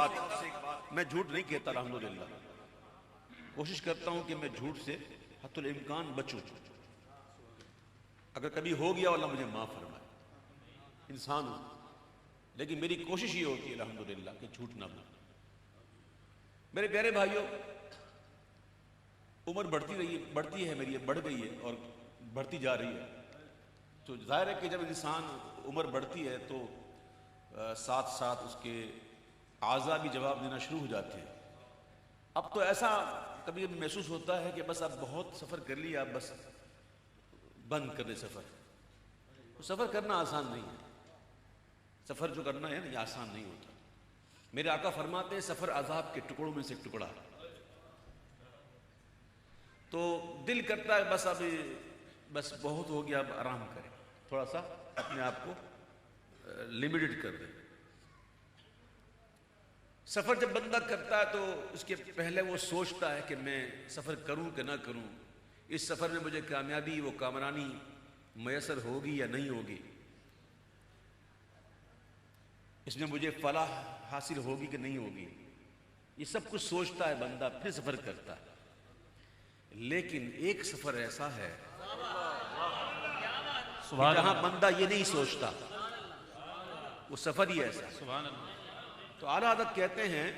بات، میں جھوٹ نہیں کہتا الحمدللہ، کوشش کرتا ہوں کہ میں جھوٹ سے حتی الامکان بچوں، اگر کبھی ہو گیا اللہ مجھے معاف فرمائے، انسان ہوں، لیکن میری کوشش یہ ہوتی ہے الحمدللہ کہ جھوٹ نہ بولوں۔ میرے پیارے بھائیوں، عمر بڑھتی ہے میری، بڑھ گئی ہے اور بڑھتی جا رہی ہے، تو ظاہر ہے کہ جب انسان عمر بڑھتی ہے تو ساتھ ساتھ اس کے اعضاء بھی جواب دینا شروع ہو جاتے ہیں۔ اب تو ایسا کبھی محسوس ہوتا ہے کہ بس اب بہت سفر کر لیا، اب بس بند کر دے سفر کرنا آسان نہیں ہے، سفر جو کرنا ہے نا یہ آسان نہیں ہوتا۔ میرے آقا فرماتے ہیں سفر عذاب کے ٹکڑوں میں سے ایک ٹکڑا ہے، تو دل کرتا ہے بس بہت ہو گیا، اب آرام کریں، تھوڑا سا اپنے آپ کو لمیٹڈ کر دیں۔ سفر جب بندہ کرتا ہے تو اس کے پہلے وہ سوچتا ہے کہ میں سفر کروں کہ نہ کروں، اس سفر میں مجھے کامیابی و کامرانی میسر ہوگی یا نہیں ہوگی، اس میں مجھے فلاح حاصل ہوگی کہ نہیں ہوگی، یہ سب کچھ سوچتا ہے بندہ، پھر سفر کرتا ہے۔ لیکن ایک سفر ایسا ہے جہاں بندہ یہ نہیں سوچتا، وہ سفر ہی ایسا ہے۔ تو اعلیٰ حضرت کہتے ہیں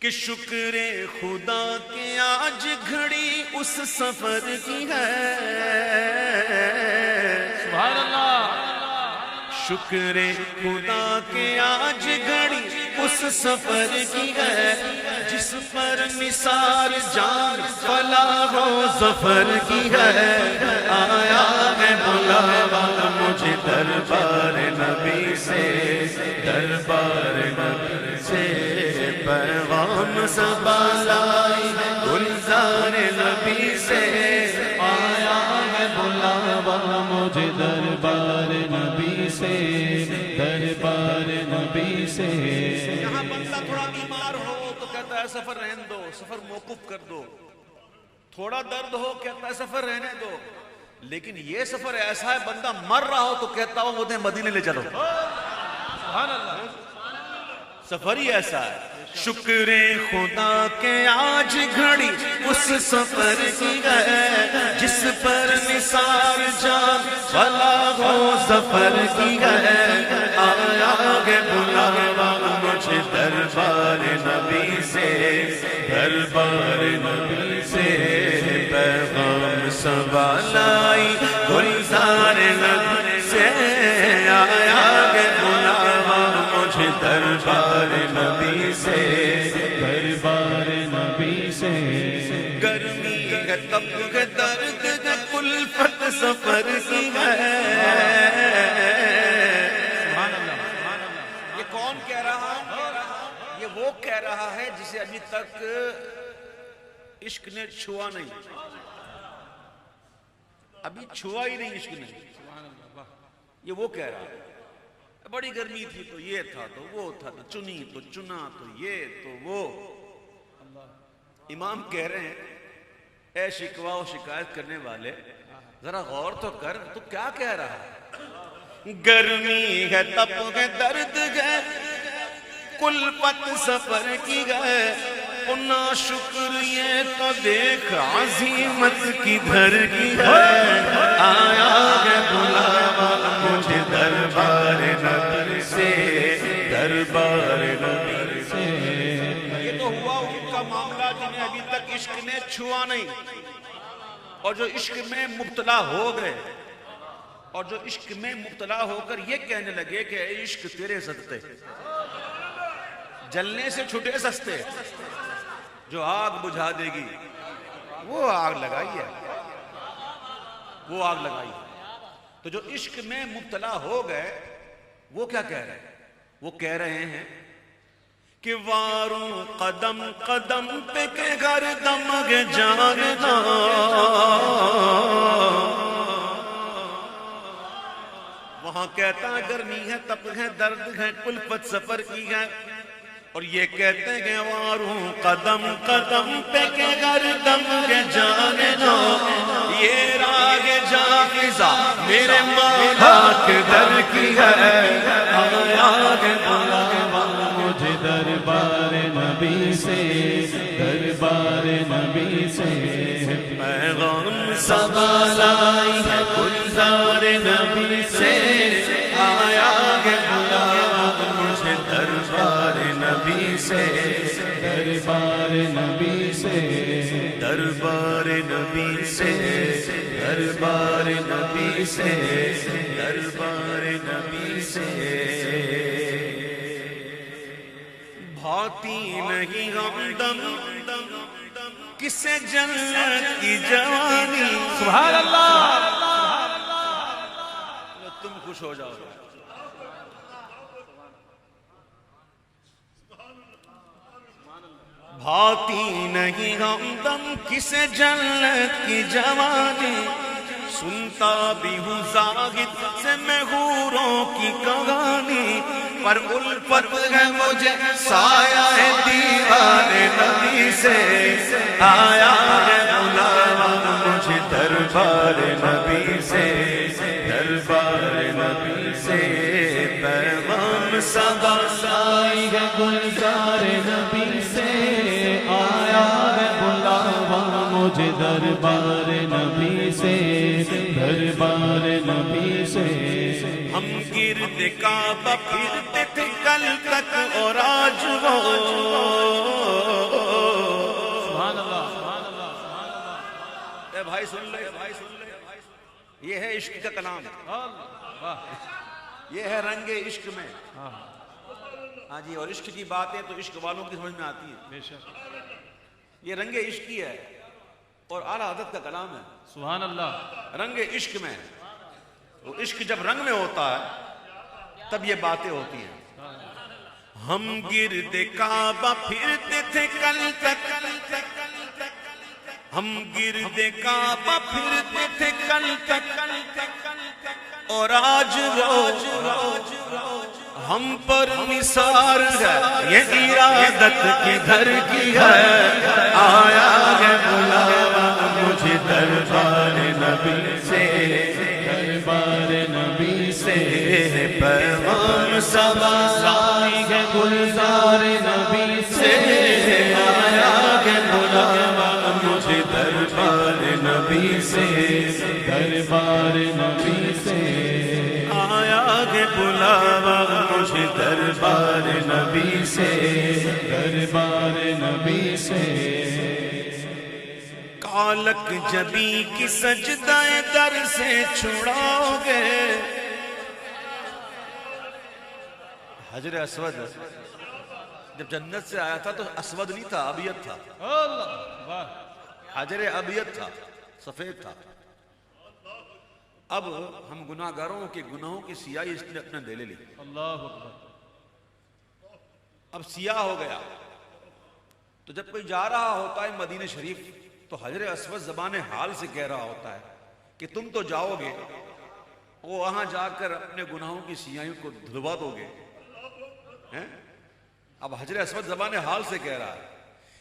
کہ شکر خدا کہ آج گھڑی اس سفر کی ہے، سبحان اللہ، شکر خدا کہ آج گھڑی اس سفر کی ہے، جس پر نثار جان فلاح و ظفر کی ہے، آیا ہے بلاوا مجھے دربار نبی سے، دربار نبی سے پیغام صبا لائی گلزار نبی سے، آیا ہے بلاوا مجھے دربار نبی سے، دربار نبی سے۔ یہاں بندہ تھوڑا بیمار ہو تو کہتا ہے سفر رہنے دو، سفر موقوف کر دو، تھوڑا درد ہو کہتا ہے سفر رہنے دو، لیکن یہ سفر ایسا ہے بندہ مر رہا ہو تو کہتا ہوں مجھے مدینے لے چلو، سبحان اللہ، سفر ہی ایسا ہے۔ شکر خدا کہ آج گھڑی اس سفر کی ہے، جس پر نثار جان فلاح و ظفر کی ہے، آیا ہے بلاوا مجھے دربار نبی سے، دربار نبی سے پیغام صبا لائی گلزار نبی سے، آیا ہے بلاوا مجھے دربار نبی سے، دربار نبی سے۔ گرمی ہے تب ہے درد ہے کلفت سفر کی ہے۔ سبحان اللہ، سبحان اللہ، یہ کون کہہ رہا؟ یہ وہ کہہ رہا ہے جسے ابھی تک عشق نے چھوا نہیں، ابھی چھوا ہی نہیں عشق نے، سبحان اللہ، واہ، یہ وہ کہہ رہا ہے بڑی گرمی تھی تو یہ تھا تو وہ تھا، تو چنی تو چنا تو یہ تو وہ۔ امام کہہ رہے ہیں اے شکوہ و شکایت کرنے والے ذرا غور تو کر، تو کیا کہہ رہا ہے؟ گرمی ہے تپ ہے درد ہے کلفت سفر کی ہے، نا شکر یہ تو دیکھ عظیمت کدھر کی ہے، آیا ہے بلاوا مجھے دربار نبی سے، دربار نبی سے۔ یہ تو ہوا ان کا معاملہ جنہیں ابھی تک عشق نے چھوا نہیں، اور جو عشق میں مبتلا ہو گئے، اور جو عشق میں مبتلا ہو کر یہ کہنے لگے کہ اے عشق تیرے صدقے، جلنے سے چھٹے سستے، جو آگ بجھا دے گی وہ آگ لگائی ہے، وہ آگ لگائی ہے۔ تو جو عشق میں مبتلا ہو گئے وہ کیا کہہ رہے ہیں؟ وہ کہہ رہے ہیں کہ واروں قدم قدم پہ کہ گھر دمگ جاننا، وہاں کہتا ہے گرمی ہے تپ ہے درد ہے کلفت سفر کی ہے، اور یہ کہتے ہیں کہ واروں قدم قدم پہ کہ گھر دمگ جاننا، یہ راگ جافزہ میرے مولا کے در کی ہے، آیا ہے بلاوا مجھے دربار نبی سے دربار نبی سے پیغام صبا لائی ہے گلزار نبی سے آیا ہے بلاوا مجھے دربار نبی سے دربار نبی سے دربار نبی سے دربار نبی سے دربار نبی سے بھاتی نہیں ہمدم کسے جنت کی جوانی سبحان اللہ تم خوش ہو جاؤ بھاتی نہیں ہمدم کسے جنت کی جوانی سنتا بھی ہوں زاہد سے میں حوروں کی کہانی پر الفت ہے مجھے سایہ ہے دیوار نبی سے آیا ہے بلاوا مجھے دربار نبی سے دربار نبی سے پیغام صبا لائی ہے گلزار نبی سے آیا ہے بلاوا مجھے دربار نبی سے دربار نبی سے ہم گرد کعبہ پھرتے تھے کل تک اور آج وہ سبحان اللہ سبحان اللہ سبحان اللہ اے بھائی سن لے بھائی سن لے یہ ہے عشق کا کلام یہ ہے رنگ عشق میں ہاں جی اور عشق کی باتیں تو عشق والوں کی سمجھ میں آتی ہیں بے شک یہ رنگ عشق کی ہے اور اعلیٰ حضرت کا کلام ہے سبحان اللہ رنگ عشق میں وہ عشق جب رنگ میں ہوتا ہے تب یہ باتیں ہوتی ہیں ہم گرد کعبہ پھرتے تھے کل تک ہم گرد کعبہ پھرتے تھے کل تک اور آج روز ہم پر نثار ہے یہ ارادت کے گھر کی ہے آیا ہے بلاوا مجھے دربار نبی سے دربار نبی سے پیغام صبا لائی ہے گلزار نبی سے آیا ہے بلاوا مجھے دربار نبی سے دربار نبی سے آیا ہے بلاوا مجھے دربار نبی سے دربار نبی سے کالک جبی کی سجدہ در سے چھڑاؤ گے حجر اسود جب جنت سے آیا تھا تو اسود نہیں تھا ابیض تھا اللہ واہ حجر ابیض تھا سفید تھا اب ہم گناہگاروں کے گناہوں کی سیاہی اس نے اپنے دے لے لی اللہ اکبر اب سیاہ ہو گیا تو جب کوئی جا رہا ہوتا ہے مدینہ شریف تو حجر اسود زبان حال سے کہہ رہا ہوتا ہے کہ تم تو جاؤ گے وہ وہاں جا کر اپنے گناہوں کی سیاہیوں کو دھلوا دو گے اب حجر اسود زبان حال سے کہہ رہا ہے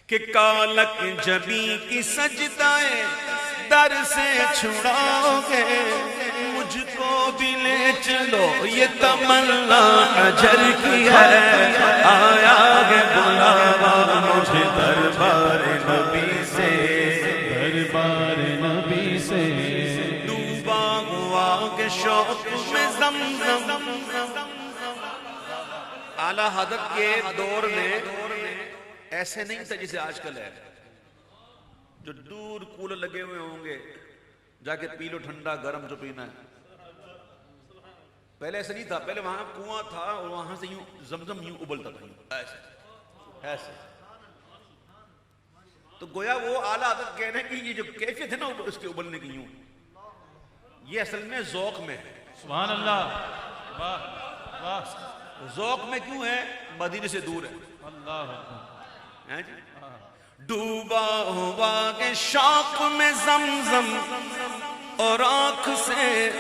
کہ کالک جبی کی سجدائیں در سے چھڑاؤ گے مجھ کو بھی لے چلو یہ تمنا حجر کی ہے آیا ہے بلاوا مجھے دربار نبی سے دربار نبی سے ڈوبا ہوا کے شوق میں زمزم اعلیٰ حضرت کے دور میں ایسے نہیں تھا جسے آج کل ہے جو دور کولر لگے ہوئے ہوں گے جا کے پی لو ٹھنڈا گرم جو پینا ہے پہلے ایسے نہیں تھا پہلے وہاں کنواں تھا اور وہاں سے یوں زمزم یوں ابلتا تھا ایسے ایسے تو گویا وہ اعلیٰ حضرت کہہ رہے ہیں کہ یہ جو کیفیت ہے نا اس کے ابلنے کی یوں یہ اصل میں ذوق میں ہے سبحان اللہ واہ واہ ذوق میں کیوں ہے مدینے سے دور ہے اللہ ہیں جی ڈوبا ہوا کے شوق میں زمزم اور آنکھ سے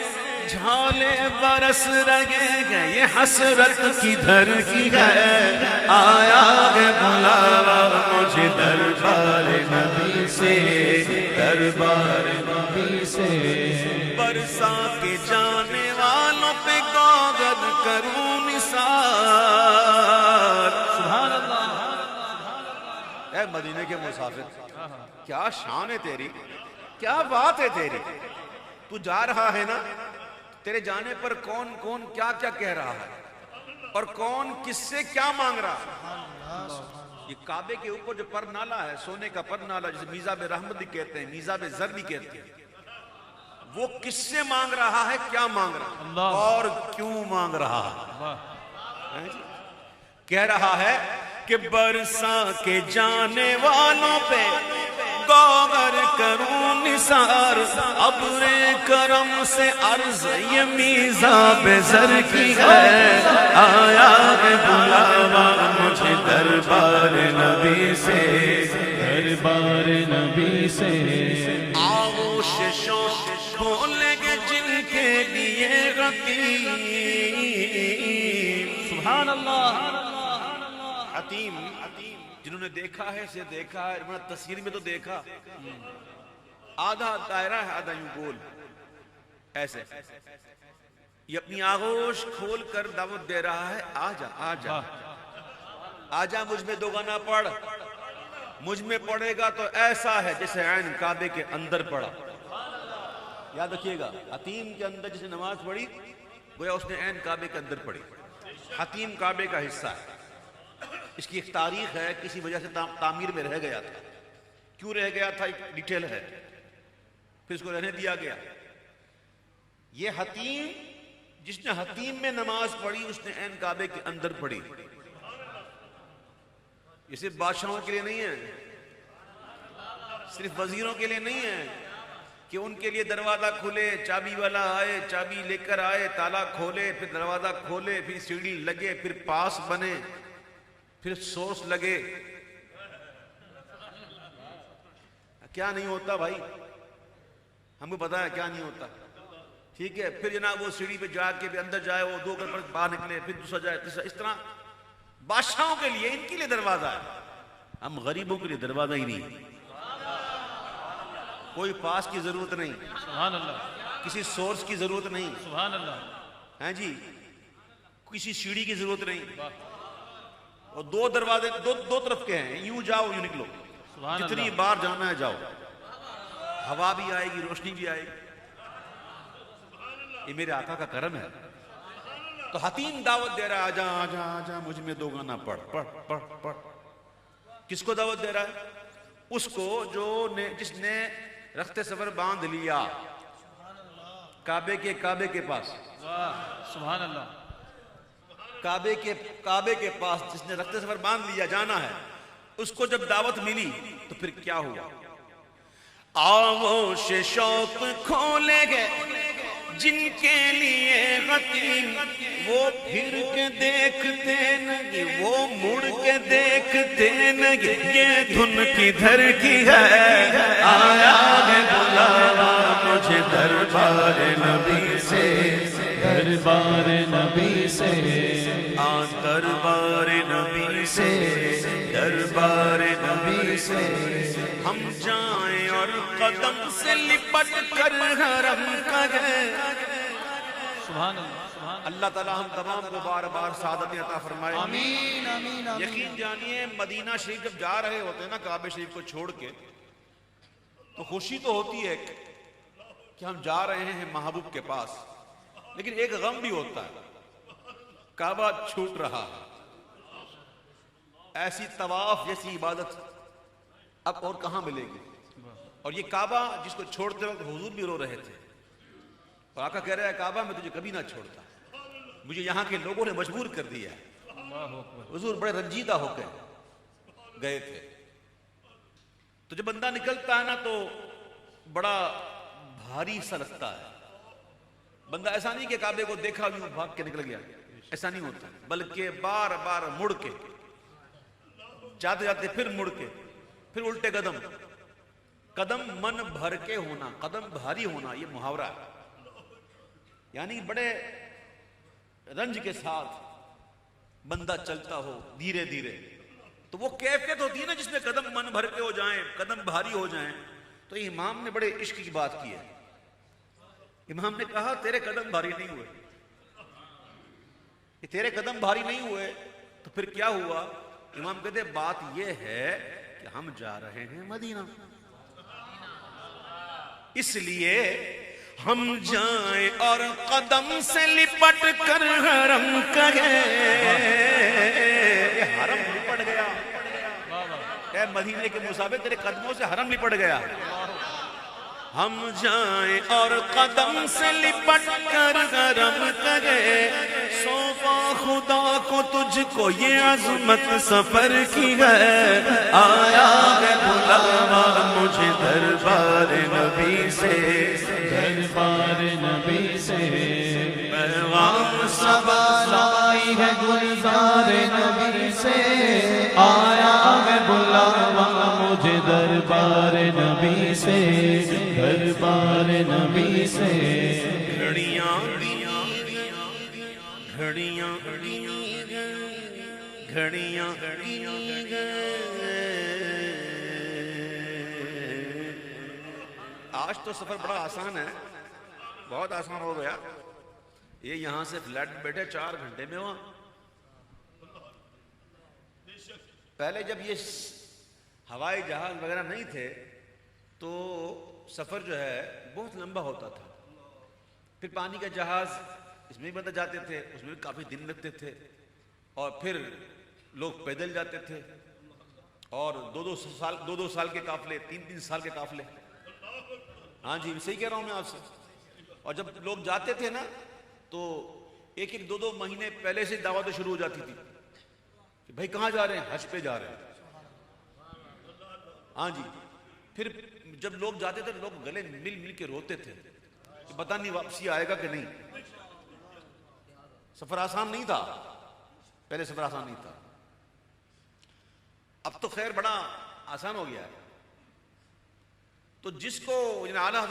جھالے برس رہے ہیں یہ حسرت کدھر کی ہے آیا ہے بلاوا مجھے دربار نبی سے دربار نبی سے برسا کے جانے والوں پہ کاغذ کروں نثار سبحان اللہ اے مدینے کے مسافر، کیا شان ہے تیری، کیا بات ہے تیری. تو جا رہا ہے نا، تیرے جانے پر کون کون کیا کیا کہہ رہا ہے اور کون کس سے کیا مانگ رہا ہے. یہ کعبے کے اوپر جو پر نالا ہے، سونے کا پر نالا، جسے میزاب رحمت بھی کہتے ہیں، میزاب زر بھی کہتے ہیں، وہ کس سے مانگ رہا ہے، کیا مانگ رہا ہے اور کیوں مانگ رہا ہے. کہہ رہا ہے کہ برسا کے جانے والوں پہ گوہر کروں نثار، ابر کرم سے عرض یہ میزاب زر کی ہے، آیا ہے بلاوا مجھے دربار نبی سے، دربار نبی سے. آغوش شوق کھولیں گے جن کے لیے غتیم. سبحان اللہ. حتیم جنہوں نے دیکھا ہے اسے دیکھا ہے، میں تصویر میں تو دیکھا، آدھا دائرہ ہے آدھا یوں گول ایسے. یہ اپنی آغوش کھول کر دعوت دے رہا ہے، آجا آجا آجا مجھ میں دو گنا پڑھ. مجھ میں پڑھے گا تو ایسا ہے جیسے عین کعبے کے اندر پڑھا. یاد رکھیے گا، حتیم کے اندر جس نے نماز پڑھی گویا اس نے عین کعبے کے اندر پڑھی. حتیم کعبے کا حصہ ہے. اس کی ایک تاریخ ہے، کسی وجہ سے تعمیر میں رہ گیا تھا. کیوں رہ گیا تھا ایک ڈیٹیل ہے، پھر اس کو رہنے دیا گیا. یہ حتیم، جس نے حتیم میں نماز پڑھی اس نے عین کعبے کے اندر پڑھی. یہ صرف بادشاہوں کے لیے نہیں ہے، صرف وزیروں کے لیے نہیں ہے کہ ان کے لیے دروازہ کھلے، چابی والا آئے، چابی لے کر آئے، تالا کھولے، پھر دروازہ کھولے، پھر سیڑھی لگے، پھر پاس بنے، پھر سورس لگے. کیا نہیں ہوتا بھائی، ہم کو پتا ہے کیا نہیں ہوتا. ٹھیک ہے، پھر جناب وہ سیڑھی پہ جا کے بھی اندر جائے، وہ 2 قدم باہر نکلے، پھر دوسرا جائے، تیسرا. اس طرح بادشاہوں کے لیے، ان کے لیے دروازہ ہے. ہم غریبوں کے لیے دروازہ ہی نہیں. کوئی پاس کی ضرورت نہیں، سبحان اللہ. کسی سورس کی ضرورت نہیں، سبحان اللہ. ہیں جی، کسی سیڑھی کی ضرورت نہیں. اور 2 دروازے دو طرف کے ہیں، یوں جاؤ یوں نکلو، سبحان جتنی اللہ. بار جانا ہے جاؤ. ہوا بھی آئے گی، روشنی بھی آئے گی. یہ میرے آقا کا کرم ہے. تو حتیم دعوت دے رہا ہے، آجا آجا آجا مجھ میں 2 گانا پڑھ پڑھ پڑھ پڑھ. کس کو دعوت دے رہا ہے؟ اس کو جس نے رخت سفر باندھ لیا کعبے کے پاس. سبحان اللہ. کعبے کے پاس جس نے رخت سفر باندھ لیا، جانا ہے. اس کو جب دعوت ملی تو پھر کیا ہوا؟ آغوش شوق کھولے گئے جن کے لیے غتیم، وہ پھر کے دیکھتے نہیں، وہ مڑ کے دیکھتے نہیں، یہ دھن کدھر کی ہے، آیا ہے بلاوا مجھے دربار نبی سے، دربار نبی سے. دربار نبی سے، دربار نبی سے. ہم جائیں اور قدم سے لپٹ کر حرم کا گئے. سبحان اللہ. سبحان اللہ تعالی ہم تمام کو بار بار سعادت عطا فرمائے. آمین آمین آمین. یقین جانیے، مدینہ شریف جب جا رہے ہوتے ہیں نا کعبہ شریف کو چھوڑ کے، تو خوشی تو ہوتی ہے کہ ہم جا رہے ہیں محبوب کے پاس، لیکن ایک غم بھی ہوتا ہے، کعبہ چھوٹ رہا ہے. ایسی طواف جیسی عبادت اب اور کہاں ملے گی؟ اور یہ کعبہ جس کو چھوڑتے وقت حضور بھی رو رہے تھے، اور آقا کہہ رہا ہے کعبہ میں تجھے کبھی نہ چھوڑتا، مجھے یہاں کے لوگوں نے مجبور کر دیا ہے. حضور بڑے رنجیدہ ہو کے گئے تھے. تو جب بندہ نکلتا ہے نا تو بڑا بھاری سا لگتا ہے. بندہ ایسا نہیں کہ کعبے کو دیکھا یوں بھاگ کے نکل گیا، ایسا نہیں ہوتا، بلکہ بار بار مڑ کے، جاتے جاتے پھر مڑ کے، پھر الٹے قدم من بھر کے ہونا، قدم بھاری ہونا، یہ محاورہ ہے. یعنی بڑے رنج کے ساتھ بندہ چلتا ہو دھیرے دھیرے، تو وہ کیفیت ہوتی ہے نا جس میں قدم من بھر کے ہو جائیں، قدم بھاری ہو جائیں. تو امام نے بڑے عشق کی بات کی ہے. امام نے کہا تیرے قدم بھاری نہیں ہوئے. تیرے قدم بھاری نہیں ہوئے تو پھر کیا ہوا؟ امام کہتے بات یہ ہے کہ ہم جا رہے ہیں مدینہ، اس لیے ہم جائیں اور قدم سے لپٹ کر حرم کہیں، حرم لپٹ گیا، اے مدینے کے مسافر تیرے قدموں سے حرم لپٹ گیا، ہم جائیں اور قدم سے لپٹ کر حرم کہیں، سونپا خدا کو تجھ کو یہ عظمت سفر کی ہے، آیا ہے بلاوا مجھے دربار نبی سے، دربار نبی سے پیغام صبا لائی ہے گلزار نبی سے، آیا ہے بلاوا مجھے دربار نبی سے، دربار نبی سے، گھڑیاں گھڑیاں گھڑیاں آج تو سفر بڑا آسان ہے، بہت آسان ہو گیا، یہ یہاں سے فلیٹ بیٹھے 4 گھنٹے میں وہاں۔ پہلے جب یہ ہوائی جہاز وغیرہ نہیں تھے تو سفر جو ہے بہت لمبا ہوتا تھا، پھر پانی کا جہاز اس میں بھی بندہ جاتے تھے، اس میں بھی کافی دن لگتے تھے، اور پھر لوگ پیدل جاتے تھے، اور دو سال کے قافلے، 3 سال کے قافلے، ہاں جی صحیح کہہ رہا ہوں میں آپ سے۔ اور جب لوگ جاتے تھے نا تو 1-2 مہینے پہلے سے دعوتیں شروع ہو جاتی تھی کہ بھائی کہاں جا رہے ہیں؟ حج پہ جا رہے ہیں، ہاں جی۔ پھر جب لوگ جاتے تھے لوگ گلے مل کے روتے تھے کہ پتہ نہیں واپسی آئے گا کہ نہیں۔ سفر آسان نہیں تھا، پہلے سفر آسان نہیں تھا، اب تو خیر بڑا آسان ہو گیا ہے۔ تو جس کو اعلیٰ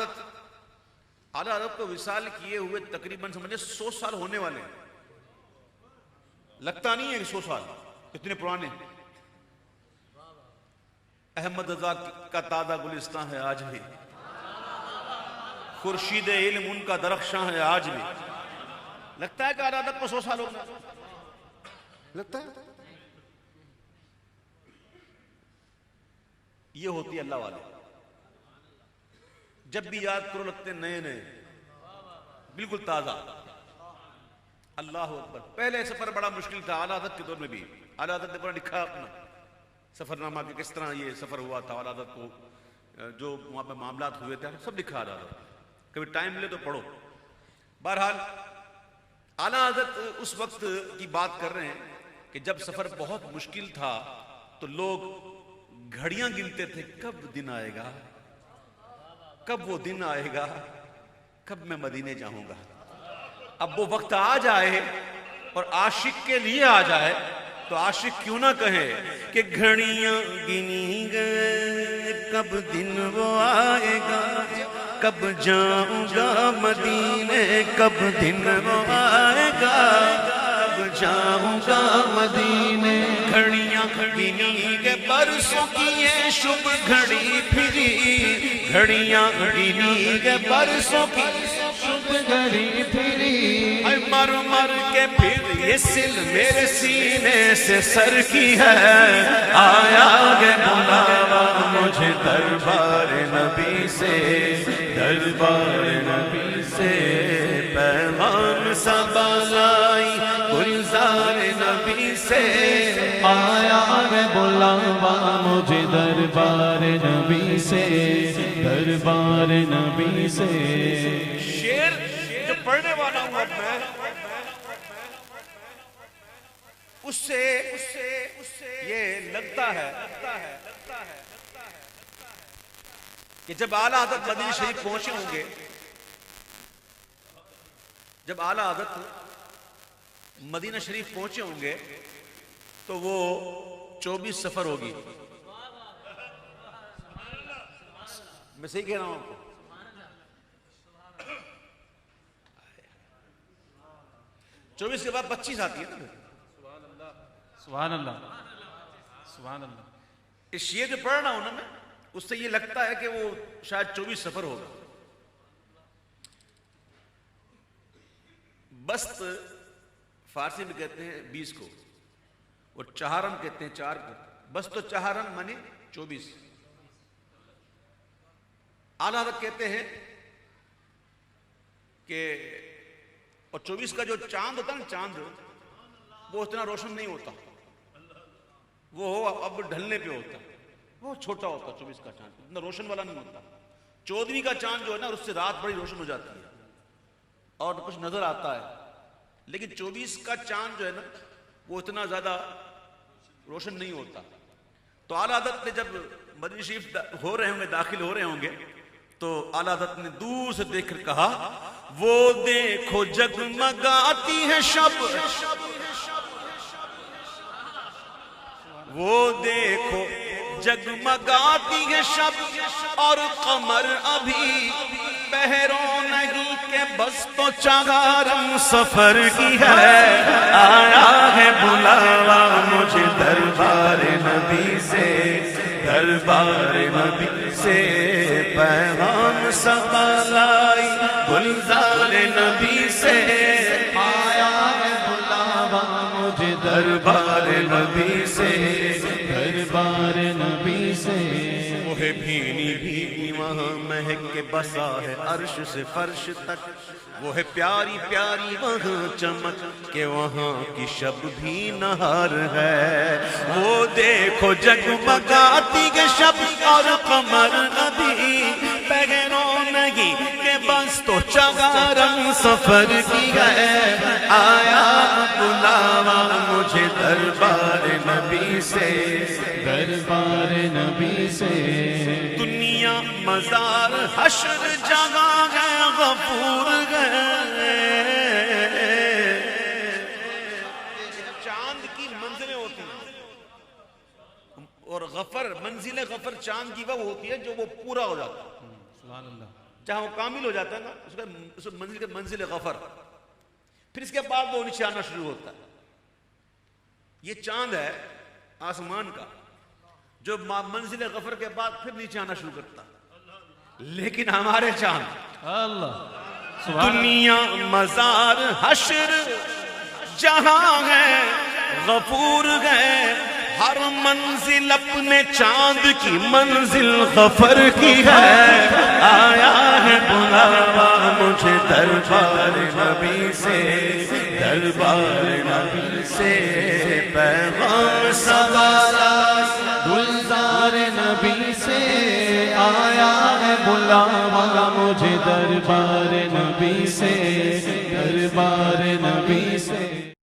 حضرت کو وصال کیے ہوئے تقریباً سمجھے 100 سال ہونے والے ہیں، لگتا نہیں ہے کہ 100 سال اتنے پرانے۔ احمد رضا کا تازہ گلستان ہے آج بھی، خورشید علم ان کا درخشاں ہے آج بھی، لگتا ہے کہ اعلیٰ حضرت کو 100 سال ہو گئے، لگتا ہے۔ یہ ہوتی ہے اللہ والے، جب بھی یاد کرو لگتے نئے نئے، بالکل تازہ۔ اللہ اکبر۔ پہلے سفر بڑا مشکل تھا، اعلیٰ حضرت کے دور میں بھی اعلیٰ حضرت نے بڑا لکھا اپنا سفر نامہ کہ کس طرح یہ سفر ہوا تھا، اعلیٰ حضرت کو جو وہاں پہ معاملات ہوئے تھے سب لکھا اعلیٰ حضرت، کبھی ٹائم ملے تو پڑھو۔ بہرحال اعلیٰ حضرت اس وقت کی بات کر رہے ہیں کہ جب سفر بہت مشکل تھا تو لوگ گھڑیاں گنتے تھے، کب دن آئے گا، کب وہ دن آئے گا، کب میں مدینے جاؤں گا۔ اب وہ وقت آ جائے اور عاشق کے لیے آ جائے تو عاشق کیوں نہ کہے کہ گھڑیاں گنی گئے کب دن وہ آئے گا، کب جاؤں گا مدینے، کب دن وہ آئے گا، کب جاؤں گا مدینے۔ گھڑیاں گنی گئے برسوں کی یہ شب گھڑی پھری، گھڑیاں گنی گئے برسوں کی شب گھڑی پھری، مر مر کے پھر یہ سل میرے سینے سے سر کی ہے، آیا گے بلاوا مجھے دربار نبی سے، دربار نبی سے، پیغام صبا لائی گلزار نبی سے، آیا ہے بلاوا مجھے دربار نبی سے، دربار نبی سے۔ شعر جو پڑھنے والا ہوں اب میں اس سے یہ لگتا ہے کہ جب اعلیٰ حضرت مدینہ شریف پہنچے ہوں گے، جب اعلیٰ حضرت مدینہ شریف پہنچے ہوں گے تو وہ 24 سفر ہوگی۔ میں صحیح کہہ رہا ہوں آپ کو؟ 24 کے بعد 25 آتی ہے نا۔ سبحان اللہ، سبحان اللہ۔ اس شعر جو پڑھ رہا ہوں نا میں، اس سے یہ لگتا ہے کہ وہ شاید 24 سفر ہوگا۔ بست فارسی میں کہتے ہیں 20 کو، اور چہارم کہتے ہیں 4 کو۔ بست و چہارم مانی 24 اعلیٰ حضرت کہتے ہیں کہ اور 24 کا جو چاند ہوتا ہے نا چاند وہ اتنا روشن نہیں ہوتا، وہ اب ڈھلنے پہ ہوتا ہے، وہ چھوٹا ہوتا ہے 24 کا چاند، اتنا روشن والا نہیں ہوتا۔ 14ویں کا چاند جو ہے نا اس سے رات بڑی روشن ہو جاتی ہے اور کچھ نظر آتا ہے، لیکن 24 کا چاند جو ہے نا وہ اتنا زیادہ روشن نہیں ہوتا۔ تو اعلیٰ حضرت نے جب مدینہ شریف ہو رہے ہوں گے، داخل ہو رہے ہوں گے، تو اعلیٰ حضرت نے دور سے دیکھ کر کہا وہ دیکھو جگمگاتی ہے شب، وہ دیکھو جگمگاتی ہے شب اور قمر ابھی پہروں نہیں کہ بس تو چگارم سفر کی ہے، آیا ہے بلاوا مجھے دربار نبی سے، دربار نبی سے پیغام سبالائی گلزار نبی سے، آیا ہے بلاوا مجھے دربار نبی سے، دربار نبی سے۔ وہ ہے بھینی بھینی وہاں مہک کے بسا ہے عرش سے فرش تک، وہ ہے پیاری پیاری وہاں چمک کہ وہاں کی شب بھی نہار ہے، وہ دیکھو جگمگاتی کے شب اور قمر ابھی پہروں نہیں کہ بس تو چگارم سفر کی ہے، آیا بلاوا مجھے دربار نبی سے، دربار نبی سے۔ دنیا مزار حشر جگہ ہے غفور ہے، چاند کی منزلیں ہوتی ہیں اور غفر منزل غفر چاند کی وہ ہوتی ہے جو وہ پورا ہو جاتا ہے، سبحان اللہ۔ جہاں وہ کامل ہو جاتا ہے نا اس منزل کے منزل غفر، پھر اس کے بعد وہ نیچے آنا شروع ہوتا ہے۔ یہ چاند ہے آسمان کا جو منزل غفر کے بعد پھر نیچے آنا شروع کرتا ہے، لیکن ہمارے چاند اللہ دنیا مزار حشر جہاں ہے غفور ہے، ہر منزل اپنے چاند کی منزل غفر کی ہے، آیا ہے بلاوا مجھے دربار نبی سے، دربار نبی سے پیغام سوالا گلزار نبی سے، آیا ہے بلاوا مجھے دربار نبی سے، دربار